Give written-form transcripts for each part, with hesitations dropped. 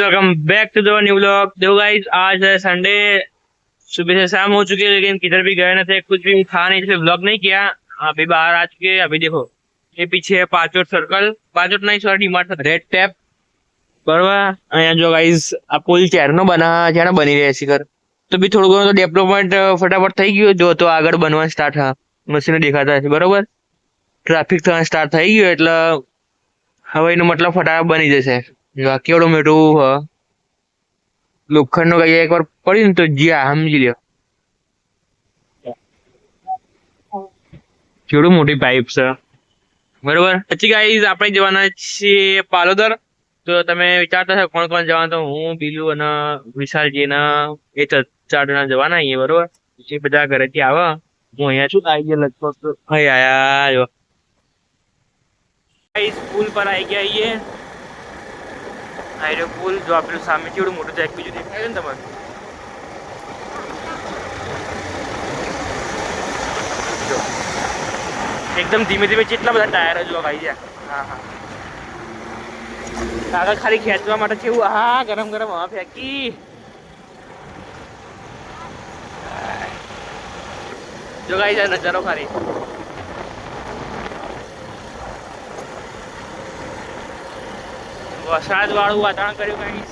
Welcome back to the new vlog. देखो guys, आज है संडे, सुबह से शाम हो चुकी है लेकिन किधर भी गए ना थे, कुछ भी खा नहीं, इसलिए व्लॉग नहीं किया। अभी बाहर आ चुके हैं। अभी देखो ये पीछे है पांचोट सर्कल, पांचोट नहीं सॉरी डीमार्ट रेड टेप बराबर। અહીંયા જો ગાઈસ આ પુલ ક્યારનો બની રહ્યા છે કર તો બી થોડું ઘણું તો ડેવલપમેન્ટ ફટાફટ થઈ ગયું। જો તો આગળ બનવા સ્ટાર્ટ હા મશીનો દેખાતા છે બરોબર, ટ્રાફિક થવા સ્ટાર્ટ થઈ ગયું એટલે હવે એનો મતલબ ફટાફટ બની જશે। જો આ કેવડું મોટું લોખંડનું કઈ એકવાર પડ્યું ને તો જ્યાં સમજી લ્યો કેવડું મોટી પાઇપ છે બરોબર। પછી ગાઈઝ આપણે જવાના છીએ પાલોદર। તો તમે વિચારતા છો કોણ કોણ જવાના, તો હું બીલુ અને વિશાલજી ને એ 4 જણા જવાના અહીંયા બરોબર। જે બધા ઘરેથી આવે, હું અહીંયા છું આવી ગયા લગભગ અહીં આયા જો ગાઈઝ પુલ પર આવી ગયા છીએ। આ પુલ જો આપેલું સામે કેવડું મોટું છે, એક બીજું દેખાય છે ને તમારે, એકદમ ધીમે ધીમે કેટલા બધા ટાયર જો ભાઈ છે। હા હા આગળ ખાલી ખેંચવા માટે કેવું, હા ગરમ ગરમ હવા ફેંકી જો ગાઈ જાય નજારો ખાલી। વરસાદ વાળું વાતાવરણ કર્યું, કઈ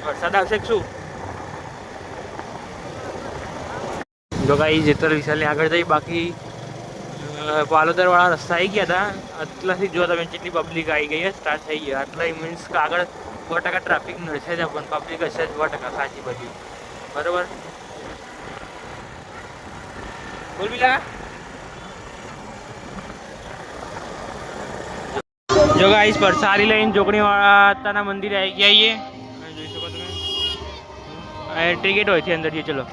વરસાદ આવશે શું? જો ગાઈ જેતર વિશાલની આગળ જઈ, બાકી પાલોદર વાળા રસ્તા આવી ગયા હતા આટલાથી જો તમે જેટલી પબ્લિક આવી ગઈ સ્ટાર્ટ થઈ ગયા આટલા મીન્સ કે આગળ 100% ટ્રાફિક નડશે જ, પણ પબ્લિક હશે 100% સાચી બધી બરોબર। બોલ બીલા જો ગાઈસ પરસારી લઈને જોગણી વાળાના મંદિરે આવી ગયા છીએ, જોઈ શકો તમે એન્ટ્રી ગેટ હોય છે અંદર જે। ચલો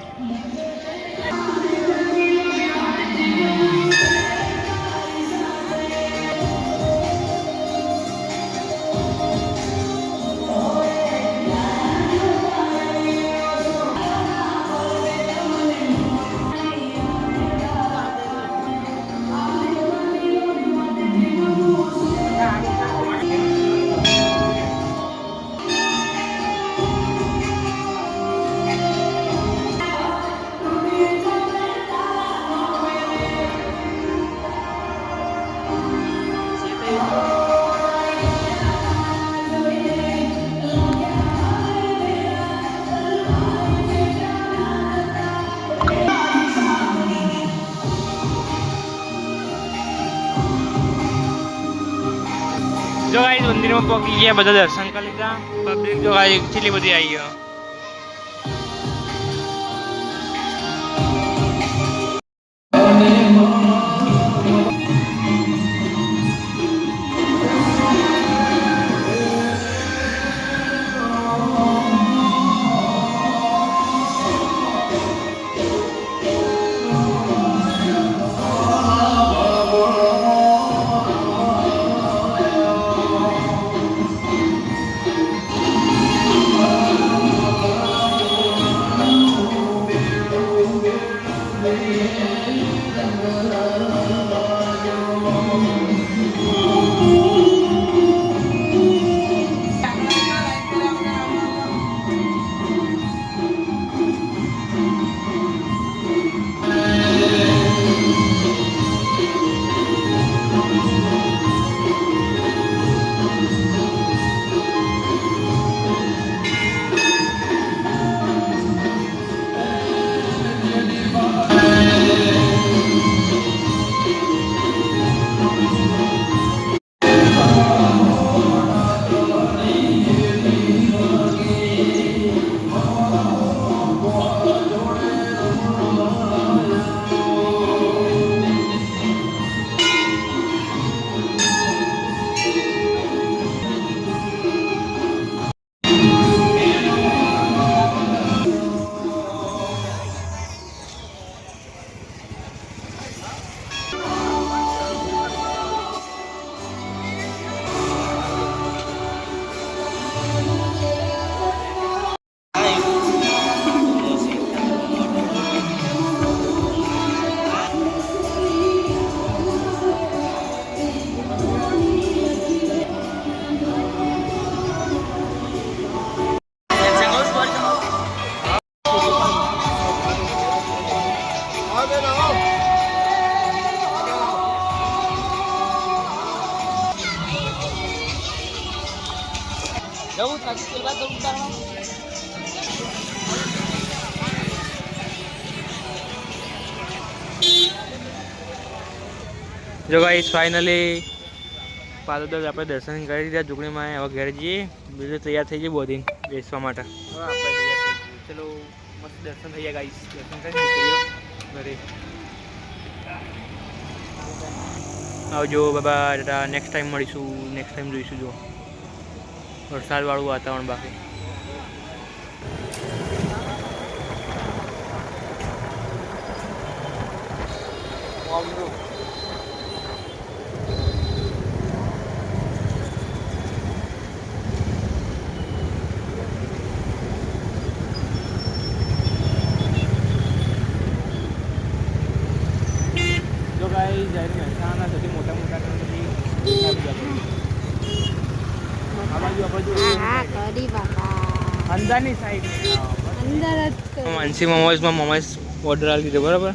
જો ગાઈસ મંદિરમાં પહોંચી ગયા, બધા દર્શન કરી લીધા। પબ્લિક જો ગાઈસ કેટલી બધી આવી ગયો। જો ગાઈસ ફાઇનલી પાદોદર આપણે દર્શન કરી દીધા ઝૂંપડીમાં. હવે ઘરે જઈએ, બીજું તૈયાર થઈ ગયું બોધી બેસવા માટે. હવે આપણે તૈયાર થઈ ગયું. ચલો મસ્ત દર્શન થઈ ગયા ગાઈસ. દર્શન કરી ઘરે આવજો. બાબા દાદા. નેક્સ્ટ ટાઈમ મળીશું, નેક્સ્ટ ટાઈમ જોઈશું. જો વરસાદવાળું વાતાવરણ બાકી. મહેસાણા સૌથી મોટા અંદરની સાઈડ માનસી મોમોઝમાં મોમોઝ ઓર્ડર આપી દીધો બરાબર.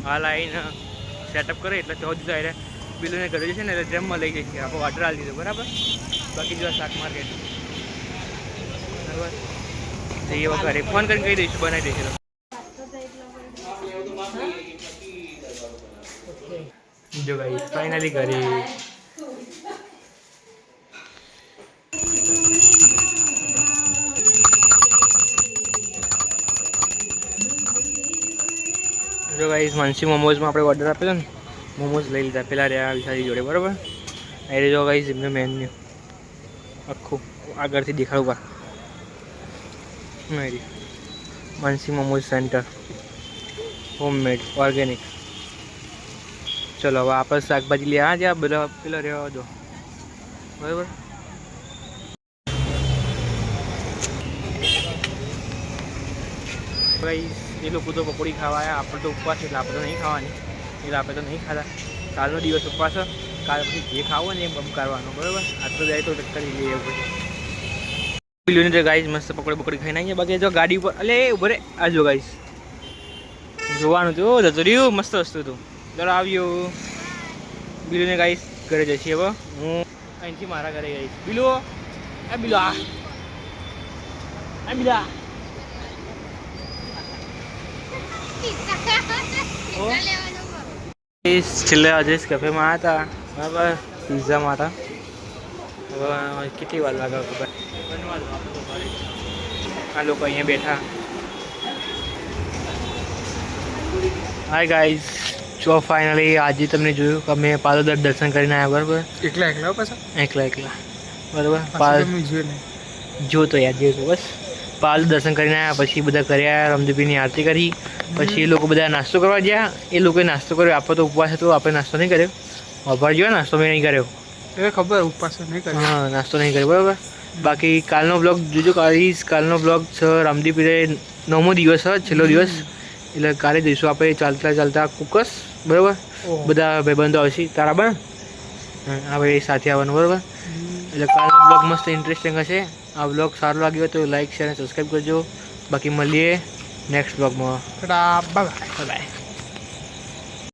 હાલ આવીને સેટઅપ કરે એટલે 14 જાય બિલોને ઘરે જશે ને એટલે જેમમાં લઈ જશે. આપણો ઓર્ડર આપી દીધો બરાબર. બાકી જો શાક માર્કેટ બરાબર જઈએ વખતે ફોન કરીને કહી દઈશું, બનાવી દઈશું. જો ગાઈસ ફાઇનલી ઘરે જો ગાઈસ માનસી મોમોઝમાં આપણે ઓર્ડર આપેલો ને, મોમોઝ લઈ લીધા પેલા રહ્યા વિશાલી જોડે બરાબર. એ જો ગાઈસ એમનું મેન્યુ આખું આગળથી દેખાડું મારી માનસી મોમોઝ સેન્ટર હોમમેડ ઓર્ગેનિક. ચલો હવે આપણે શાકભાજી લે આ જ્યાં બધા પેલા રહેવા દો બરાબર. એ લોકો તો પકોડી ખાવા આવ્યા, આપણે તો ઉપવાસ એટલે આપણે તો નહીં ખાવાની, એટલે આપણે તો નહીં ખાતા. કાલનો દિવસ ઉપવાસ, કાલ પછી જે ખાવો ને એ બમ કરવાનો બરાબર. આટલો જાય તો કરી લઈએ એવું પછી તો ગાઈસ મસ્ત પકોડી બકોડી ખાઈને આવીએ. બાકી જો ગાડી ઉપર એટલે ઉભો રે આ જો ગાઈસ જોવાનું તો જતો રહ્યું મસ્ત વસ્તુ હતું. ચલો આવ્યો બિલુને ગાઈસ ઘરે જઈએ. હવે હું અહીંથી મારા ઘરે ગઈશ. બિલો આ બિલો આ બિલા છેલ્લે અજેશ કેફેમાં આવ્યા હતા બરાબર, પિઝામાં હતા. હવે કેટલી વાર લાગે ખબર બનવા દો. આ લોકો અહીંયા બેઠા. હાય ગાઈઝ, જો ફાઇનલી આજે તમને જોયું કે અમે પાદોદર દર્શન કરીને આવ્યા બરાબર. એકલા બરાબર. જો તો યાદ જો બસ પાલ દર્શન કરીને આવ્યા. પછી બધા કર્યા, રમદીપીની આરતી કરી. પછી એ લોકો બધા નાસ્તો કરવા ગયા. એ લોકોએ નાસ્તો કર્યો, આપણે તો ઉપવાસ હતો, આપણે નાસ્તો નહીં કર્યો. અભાર જો નાસ્તો મેં નહીં કર્યો, એ ખબર ઉપવાસ નહીં કર્યો. હા નાસ્તો નહીં કર્યો બરાબર. બાકી કાલનો બ્લોગ જોજો. કાલનો બ્લોગ છે રામદીપીરે 9મો દિવસ છે, છેલ્લો દિવસ. એટલે કાલે જઈશું આપણે ચાલતા ચાલતા કુકસ બરાબર. બધા ભાઈબંધો આવશે તારા બન આ ભાઈ સાથે આવવાનું બરાબર. એટલે કાલનો બ્લોગ મસ્ત ઇન્ટરેસ્ટિંગ હશે. આ બ્લોગ સારો લાગ્યો હોય તો લાઈક શેર અને સબસ્ક્રાઈબ કરજો. બાકી મળીએ નેક્સ્ટ બ્લોગમાં. Bye bye.